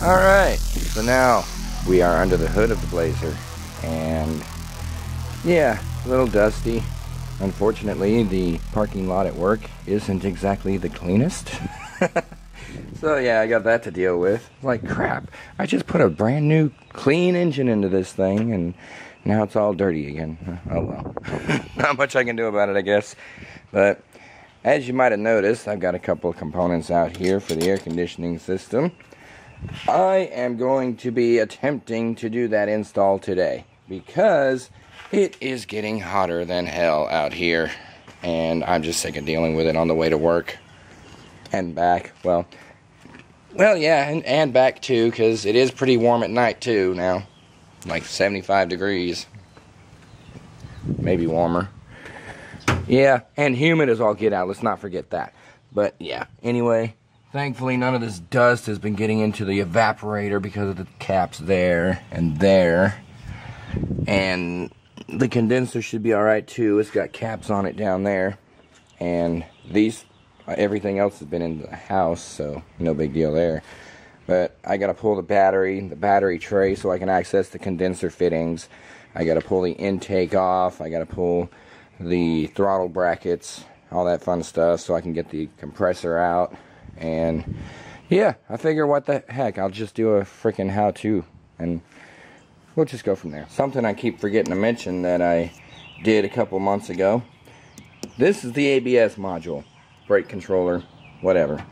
Alright, so now we are under the hood of the Blazer, and yeah, a little dusty. Unfortunately, the parking lot at work isn't exactly the cleanest. So yeah, I got that to deal with. Like crap, I just put a brand new clean engine into this thing and now it's all dirty again. Oh well. Not much I can do about it, I guess. But as you might have noticed, I've got a couple of components out here for the air conditioning system. I am going to be attempting to do that install today because it is getting hotter than hell out here and I'm just sick of dealing with it on the way to work and back. Well yeah, and back too, because it is pretty warm at night too now, like 75 degrees, maybe warmer. Yeah, and humid as all get out, let's not forget that. But yeah, anyway, thankfully none of this dust has been getting into the evaporator because of the caps there and there. And the condenser should be alright too. It's got caps on it down there. And these, everything else has been in the house, so no big deal there. But I gotta pull the battery tray so I can access the condenser fittings. I gotta pull the intake off. I gotta pull the throttle brackets, all that fun stuff, so I can get the compressor out. And yeah, I figure what the heck, I'll just do a freaking how-to and we'll just go from there. Something I keep forgetting to mention that I did a couple months ago. This is the ABS module, brake controller, whatever.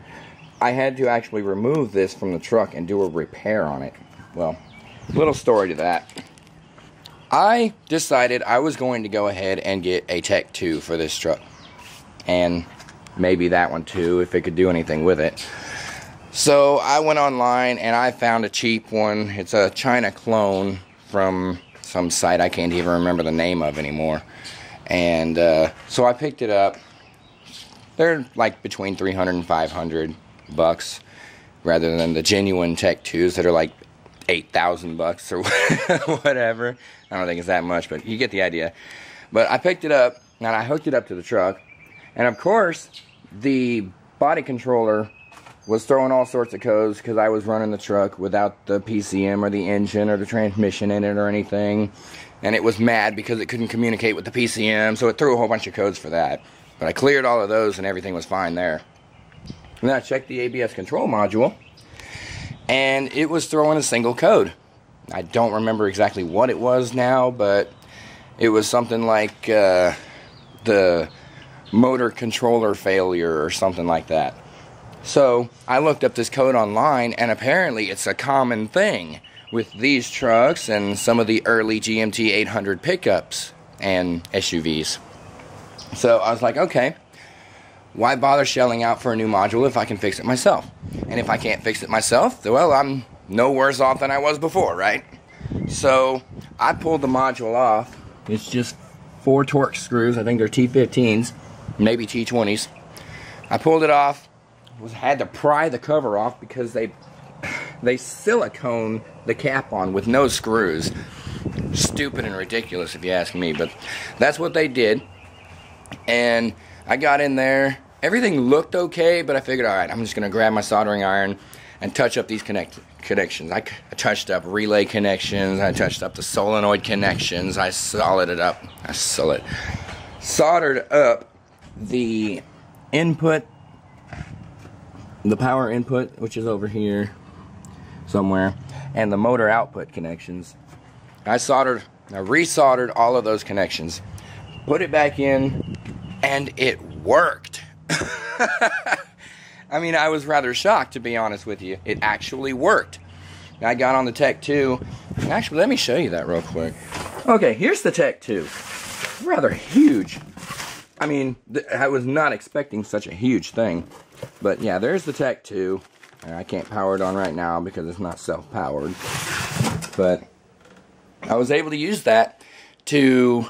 I had to actually remove this from the truck and do a repair on it. Well, little story to that. I decided I was going to go ahead and get a Tech 2 for this truck. And maybe that one too, if it could do anything with it. So I went online and I found a cheap one. It's a China clone from some site I can't even remember the name of anymore. And so I picked it up. They're like between $300 and $500 rather than the genuine Tech 2s that are like $8,000 or whatever. I don't think it's that much, but you get the idea. But I picked it up and I hooked it up to the truck, and of course the body controller was throwing all sorts of codes because I was running the truck without the PCM or the engine or the transmission in it or anything, and it was mad because it couldn't communicate with the PCM, so it threw a whole bunch of codes for that. But I cleared all of those and everything was fine there. And then I checked the ABS control module and it was throwing a single code. I don't remember exactly what it was now, but it was something like the motor controller failure or something like that. So I looked up this code online, and apparently it's a common thing with these trucks and some of the early GMT 800 pickups and SUVs. So I was like, okay, why bother shelling out for a new module if I can fix it myself? And if I can't fix it myself, well, I'm no worse off than I was before, right? So I pulled the module off. It's just 4 Torx screws. I think they're T15s, maybe T20s. I pulled it off. Had to pry the cover off because they silicone the cap on with no screws. Stupid and ridiculous if you ask me, but that's what they did. And I got in there. Everything looked okay, but I figured, alright, I'm just going to grab my soldering iron and touch up these connections. I touched up relay connections. I touched up the solenoid connections. I soldered up the input, the power input, which is over here somewhere, and the motor output connections. I resoldered all of those connections, put it back in, and it worked. I mean, I was rather shocked, to be honest with you. It actually worked. I got on the Tech 2. Actually, let me show you that real quick. Okay, here's the Tech 2. Rather huge. I mean, I was not expecting such a huge thing. But yeah, there's the Tech 2. I can't power it on right now because it's not self-powered. But I was able to use that to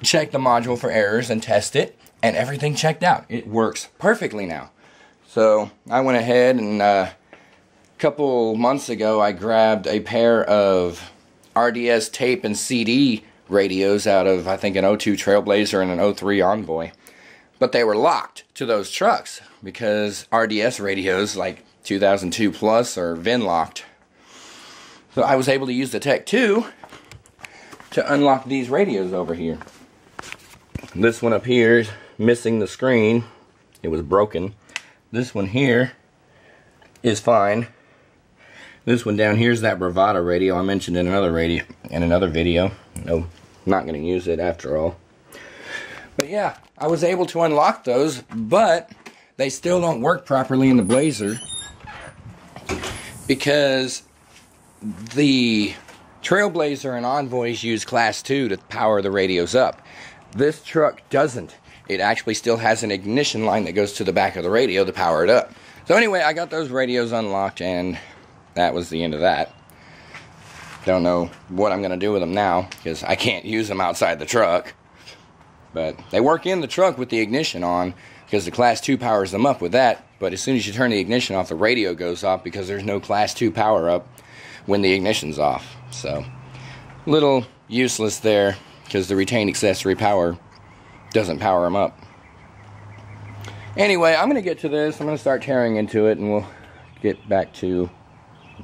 check the module for errors and test it. And everything checked out. It works perfectly now. So I went ahead and a couple months ago I grabbed a pair of RDS tape and CD radios out of, I think, an 02 Trailblazer and an 03 Envoy. But they were locked to those trucks because RDS radios, like 2002 Plus or VIN locked. So I was able to use the Tech 2 to unlock these radios over here. This one up here is missing the screen. It was broken. This one here is fine. This one down here is that Bravado radio I mentioned in another video. No, not going to use it after all. But yeah, I was able to unlock those, but they still don't work properly in the Blazer because the Trailblazer and Envoys use Class 2 to power the radios up. This truck doesn't. It actually still has an ignition line that goes to the back of the radio to power it up. So anyway, I got those radios unlocked, and that was the end of that. Don't know what I'm going to do with them now, because I can't use them outside the truck. But they work in the truck with the ignition on, because the Class 2 powers them up with that. But as soon as you turn the ignition off, the radio goes off, because there's no Class 2 power up when the ignition's off. So, a little useless there, because the retained accessory power doesn't power them up. Anyway, I'm going to get to this. I'm going to start tearing into it, and we'll get back to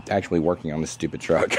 actually working on this stupid truck.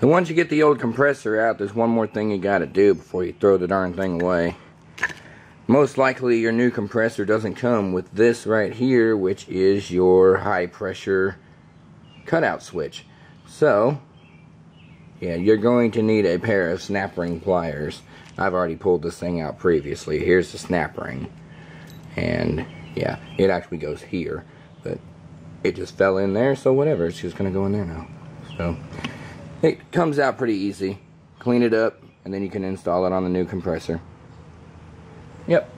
And once you get the old compressor out, there's one more thing you gotta do before you throw the darn thing away. Most likely your new compressor doesn't come with this right here, which is your high pressure cutout switch. So, yeah, you're going to need a pair of snap ring pliers. I've already pulled this thing out previously. Here's the snap ring. And yeah, it actually goes here, but it just fell in there, so whatever, it's just gonna go in there now. So it comes out pretty easy. Clean it up, and then you can install it on the new compressor. Yep.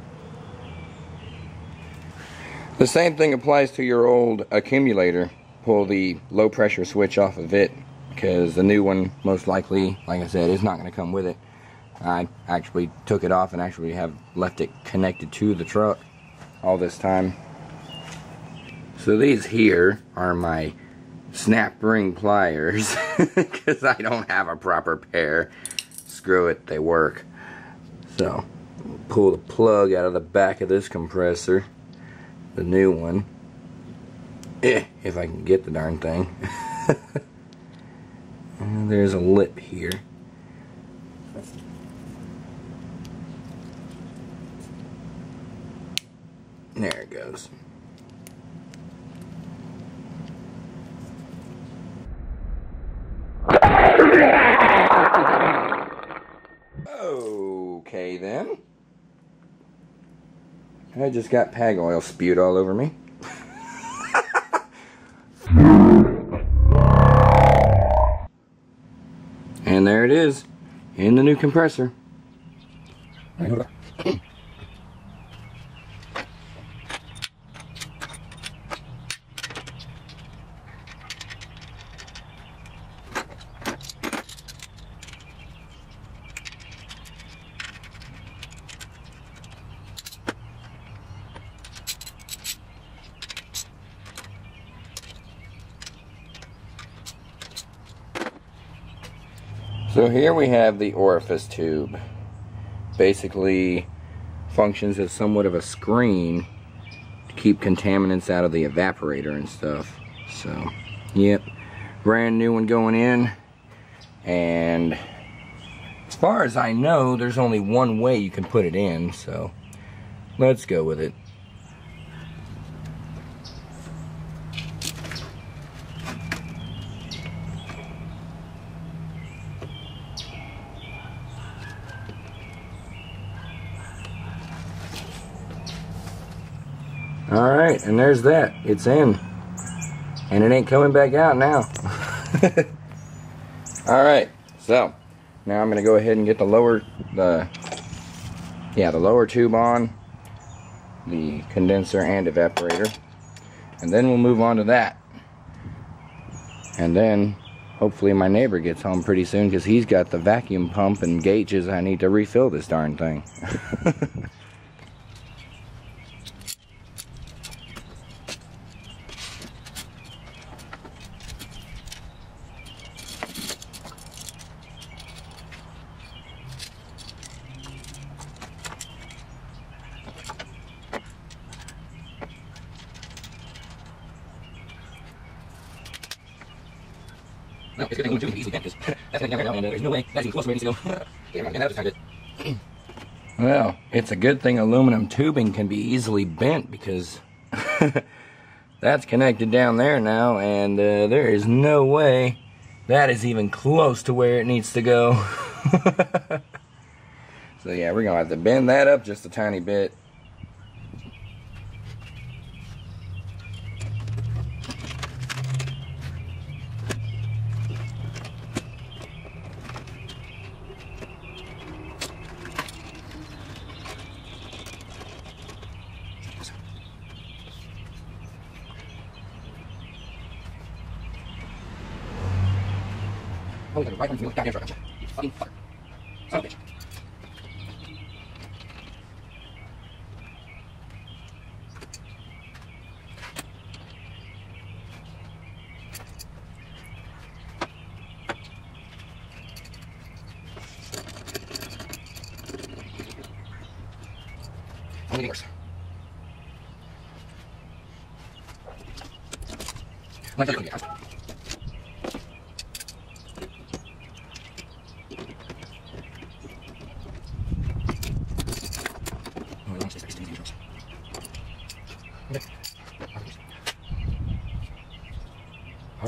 The same thing applies to your old accumulator. Pull the low pressure switch off of it, because the new one most likely, like I said, is not going to come with it. I actually took it off and actually have left it connected to the truck all this time. So these here are my snap ring pliers, because I don't have a proper pair. Screw it, they work. So pull the plug out of the back of this compressor, the new one, if I can get the darn thing. And there's a lip here. There it goes. Okay then. I just got pag oil spewed all over me. And there it is, in the new compressor. So here we have the orifice tube. Basically functions as somewhat of a screen to keep contaminants out of the evaporator and stuff. So, yep, brand new one going in. And as far as I know, there's only one way you can put it in, so let's go with it. Alright, and there's that. It's in. And it ain't coming back out now. Alright, so now I'm going to go ahead and get the lower tube on, the condenser and evaporator. And then we'll move on to that. And then hopefully my neighbor gets home pretty soon, because he's got the vacuum pump and gauges I need to refill this darn thing. No, it's a good thing aluminum tube can be easily bent, because that's going down right now, and there's no way that's even close to where it needs to go. Yeah, I'm not going to Well, it's a good thing aluminum tubing can be easily bent, because that's connected down there now, and there is no way that is even close to where it needs to go. So yeah, we're going to have to bend that up just a tiny bit. Oh, right on the goddamn truck. You fucking fucker. Son of a bitch. Only getting worse. Like that, yeah.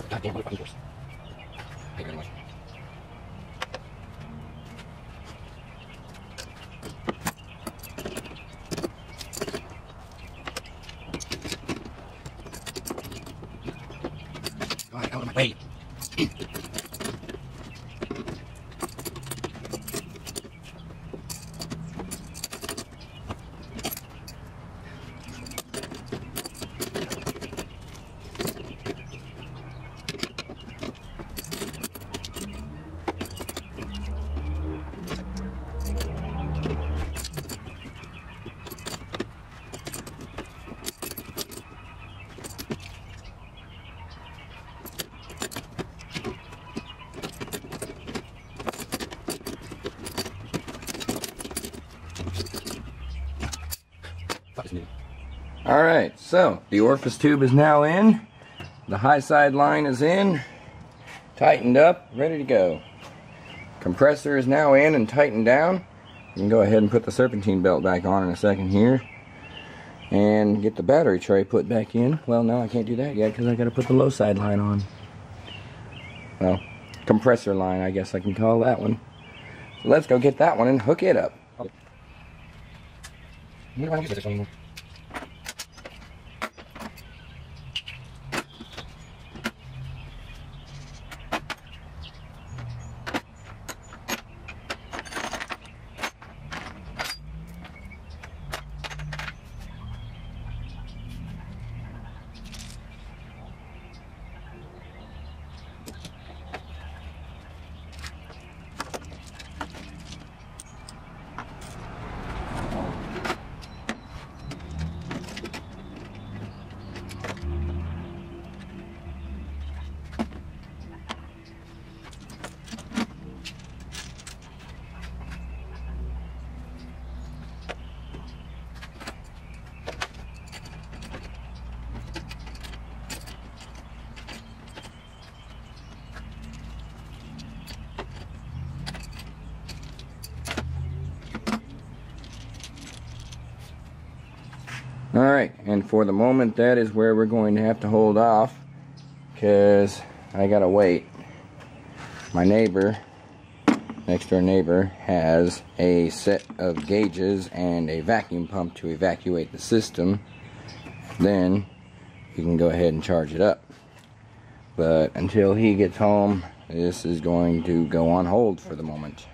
Goddamn motherfucking horse. Thank you very much. God, out of my way. Alright, so the orifice tube is now in, the high side line is in, tightened up, ready to go. Compressor is now in and tightened down. You can go ahead and put the serpentine belt back on in a second here and get the battery tray put back in. Well, no, I can't do that yet because I got to put the low side line on. Well, compressor line, I guess I can call that one. So let's go get that one and hook it up. Alright, and for the moment that is where we're going to have to hold off, because I gotta wait. My neighbor, next door neighbor, has a set of gauges and a vacuum pump to evacuate the system. Then you can go ahead and charge it up. But until he gets home, this is going to go on hold for the moment.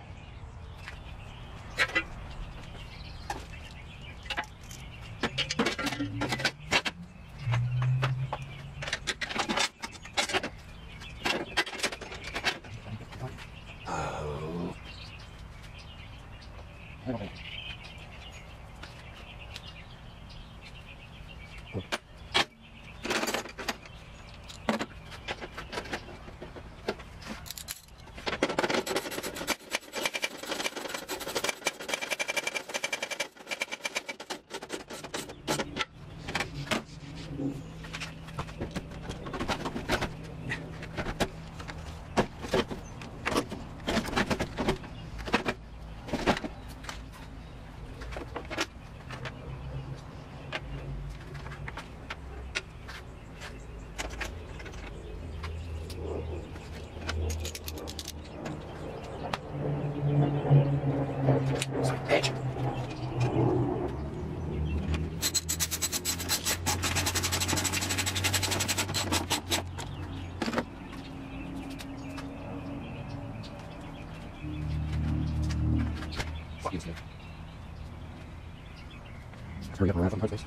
Hurry up and wrap on the hard face.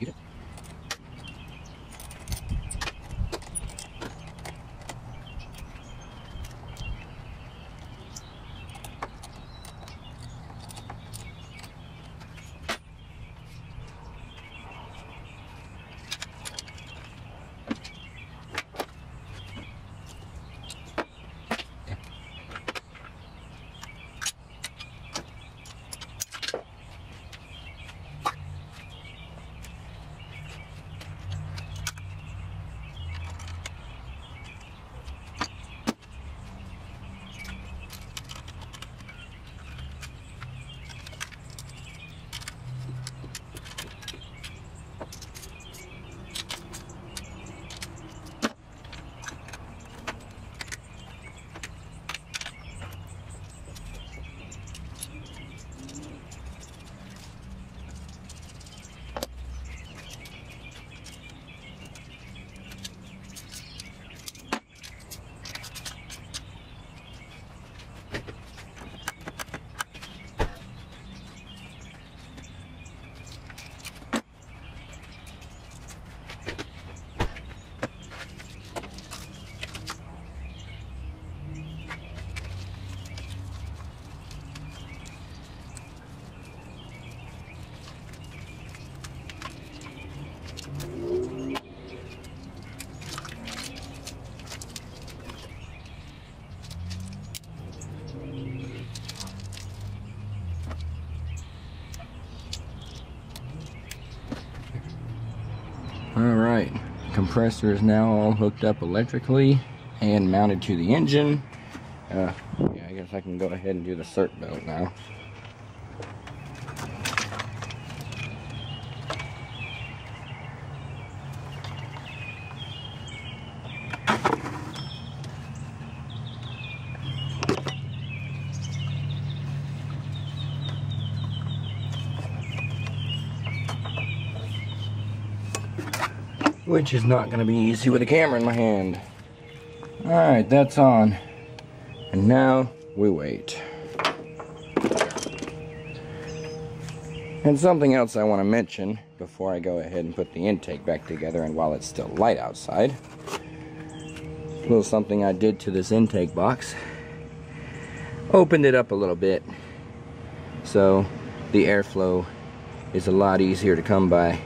Eat it. Alright, compressor is now all hooked up electrically and mounted to the engine. Yeah, I guess I can go ahead and do the cert belt now. Which is not going to be easy with a camera in my hand. Alright, that's on. And now we wait. And something else I want to mention before I go ahead and put the intake back together, and while it's still light outside. A little something I did to this intake box. Opened it up a little bit, so the airflow is a lot easier to come by.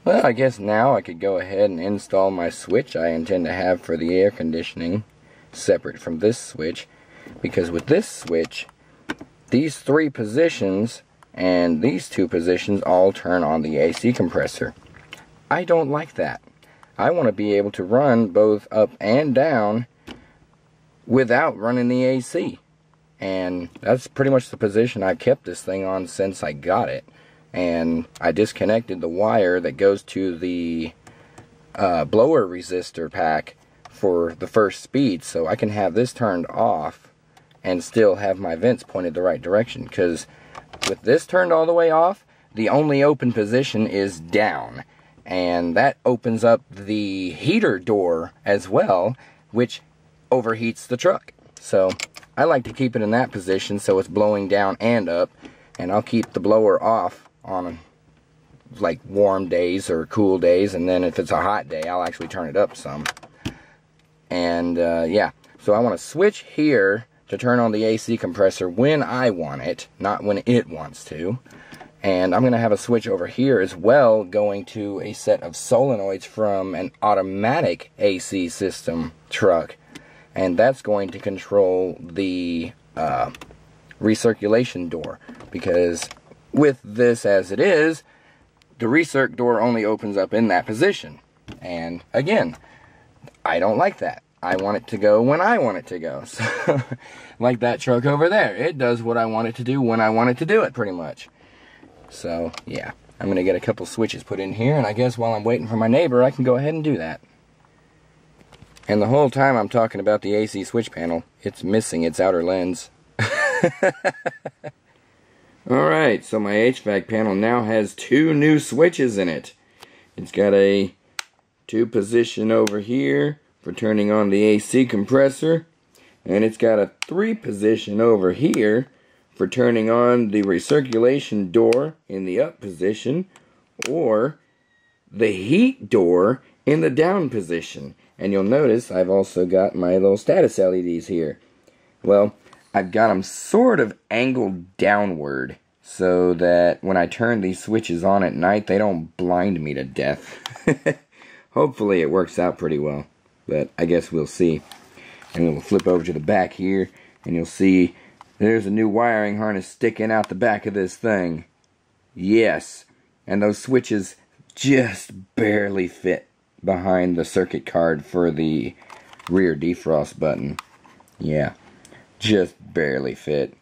Well, I guess now I could go ahead and install my switch I intend to have for the air conditioning separate from this switch, because with this switch, these 3 positions and these 2 positions all turn on the AC compressor. I don't like that. I want to be able to run both up and down without running the AC. And that's pretty much the position I've kept this thing on since I got it. And I disconnected the wire that goes to the blower resistor pack for the first speed, so I can have this turned off and still have my vents pointed the right direction. Because with this turned all the way off, the only open position is down, and that opens up the heater door as well, which overheats the truck. So I like to keep it in that position so it's blowing down and up, and I'll keep the blower off on like warm days or cool days, and then if it's a hot day I'll actually turn it up some. And yeah, so I want to switch here to turn on the AC compressor when I want it, not when it wants to. And I'm going to have a switch over here as well, going to a set of solenoids from an automatic AC system truck, and that's going to control the recirculation door, because with this as it is, the recirc door only opens up in that position. And again, I don't like that. I want it to go when I want it to go. So, like that truck over there, it does what I want it to do when I want it to do it, pretty much. So, yeah, I'm going to get a couple switches put in here, and I guess while I'm waiting for my neighbor, I can go ahead and do that. And the whole time I'm talking about the AC switch panel, it's missing its outer lens. Alright, so my HVAC panel now has 2 new switches in it. It's got a 2 position over here for turning on the AC compressor, and it's got a 3 position over here for turning on the recirculation door in the up position, or the heat door in the down position. And you'll notice I've also got my little status LEDs here. Well, I've got them sort of angled downward so that when I turn these switches on at night, they don't blind me to death. Hopefully it works out pretty well, but I guess we'll see. And we'll flip over to the back here, and you'll see there's a new wiring harness sticking out the back of this thing. Yes, and those switches just barely fit behind the circuit card for the rear defrost button. Yeah, just barely fit.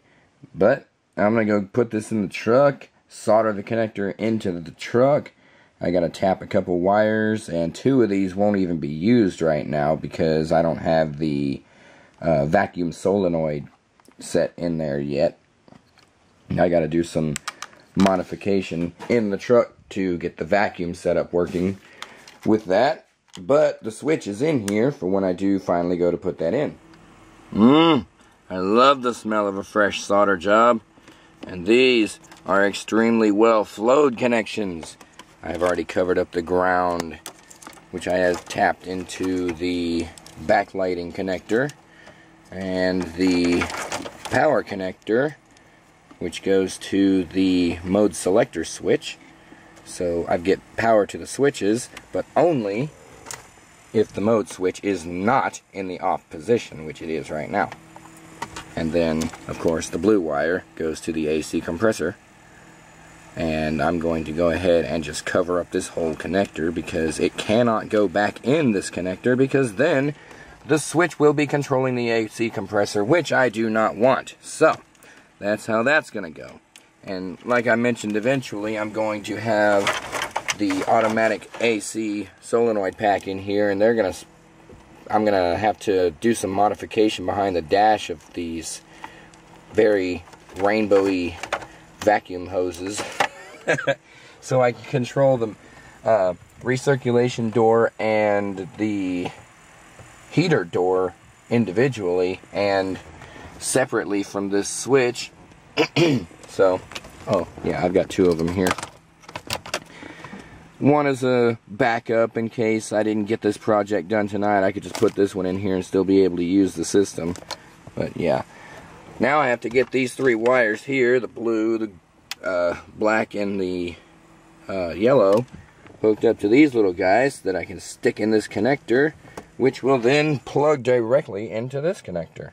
But I'm going to go put this in the truck, solder the connector into the truck. I got to tap a couple wires, and 2 of these won't even be used right now because I don't have the vacuum solenoid set in there yet. I got to do some modification in the truck to get the vacuum setup working with that, but the switch is in here for when I do finally go to put that in. I love the smell of a fresh solder job, and these are extremely well flowed connections. I've already covered up the ground, which I have tapped into the backlighting connector, and the power connector, which goes to the mode selector switch. So I get power to the switches, but only if the mode switch is not in the off position, which it is right now. And then, of course, the blue wire goes to the AC compressor. And I'm going to go ahead and just cover up this whole connector because it cannot go back in this connector, because then the switch will be controlling the AC compressor, which I do not want. So that's how that's going to go. And like I mentioned, eventually I'm going to have the automatic AC solenoid pack in here, and I'm gonna have to do some modification behind the dash of these very rainbowy vacuum hoses so I can control the recirculation door and the heater door individually and separately from this switch. So, oh yeah, I've got 2 of them here. One is a backup in case I didn't get this project done tonight. I could just put this one in here and still be able to use the system. But yeah, now I have to get these 3 wires here, the blue, the black, and the yellow, hooked up to these little guys that I can stick in this connector, which will then plug directly into this connector.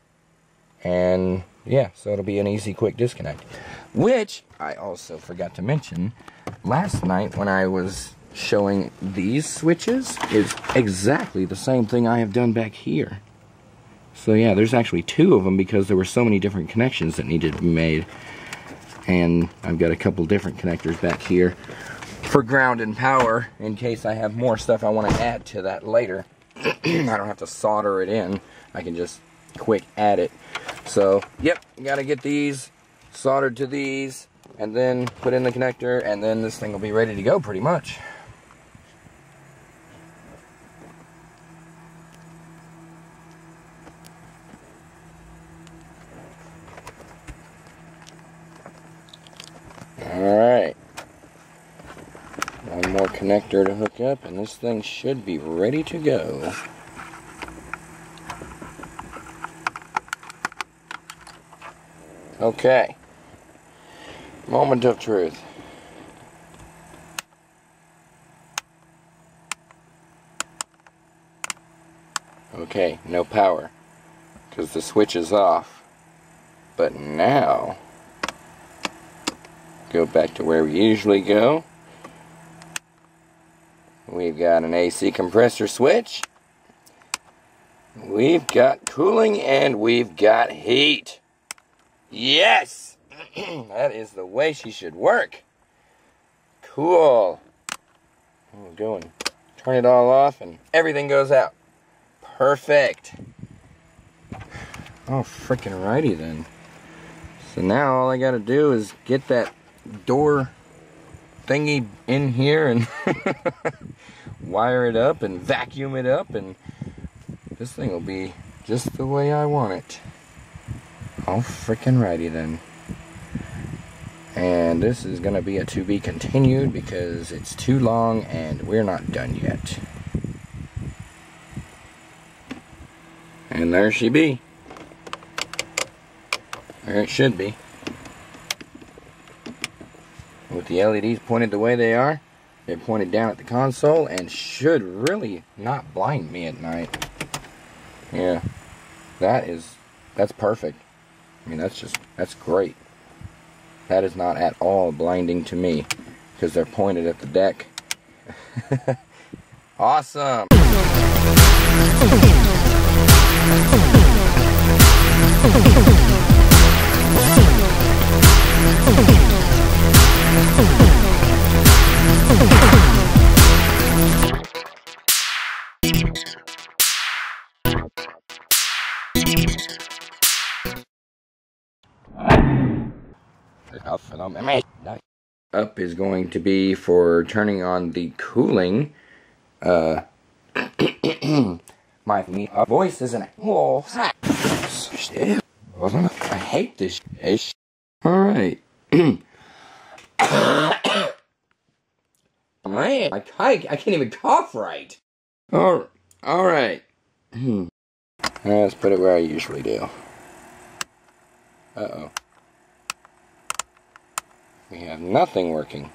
And yeah, so it'll be an easy, quick disconnect. Which I also forgot to mention last night when I was showing these switches is exactly the same thing I have done back here. So yeah, there's actually two of them because there were so many different connections that needed to be made. And I've got a couple different connectors back here for ground and power in case I have more stuff I want to add to that later. I don't have to solder it in. I can just quick add it. So, yep, gotta get these soldered to these and then put in the connector, and then this thing will be ready to go pretty much. Alright, one more connector to hook up and this thing should be ready to go. Okay, moment of truth. Okay, no power because the switch is off, but now go back to where we usually go. We've got an AC compressor switch, we've got cooling, and we've got heat. Yes! That is the way she should work. Cool. We're going. Turn it all off and everything goes out. Perfect. Oh, freaking righty then. So now all I gotta do is get that door thingy in here and wire it up and vacuum it up, and this thing will be just the way I want it. All freaking righty then. And this is gonna be a to be continued because it's too long and we're not done yet. And there she be. There it should be. With the LEDs pointed the way they are, they're pointed down at the console and should really not blind me at night. Yeah, that's perfect. I mean, that's great. That is not at all blinding to me because they're pointed at the deck. Awesome. Up is going to be for turning on the cooling. My voice isn't. I hate this. Alright. Man, I can't even cough right. Alright. Let's put it where I usually do. Uh-oh. We have nothing working.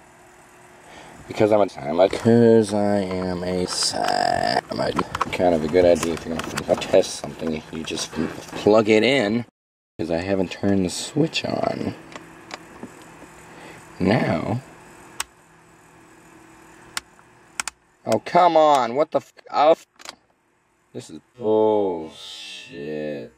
Because I am a kind of a good idea if you're going to test something, if you just plug it in. Because I haven't turned the switch on. Now. Oh, come on. What the f... Oh, this is... Oh, shit.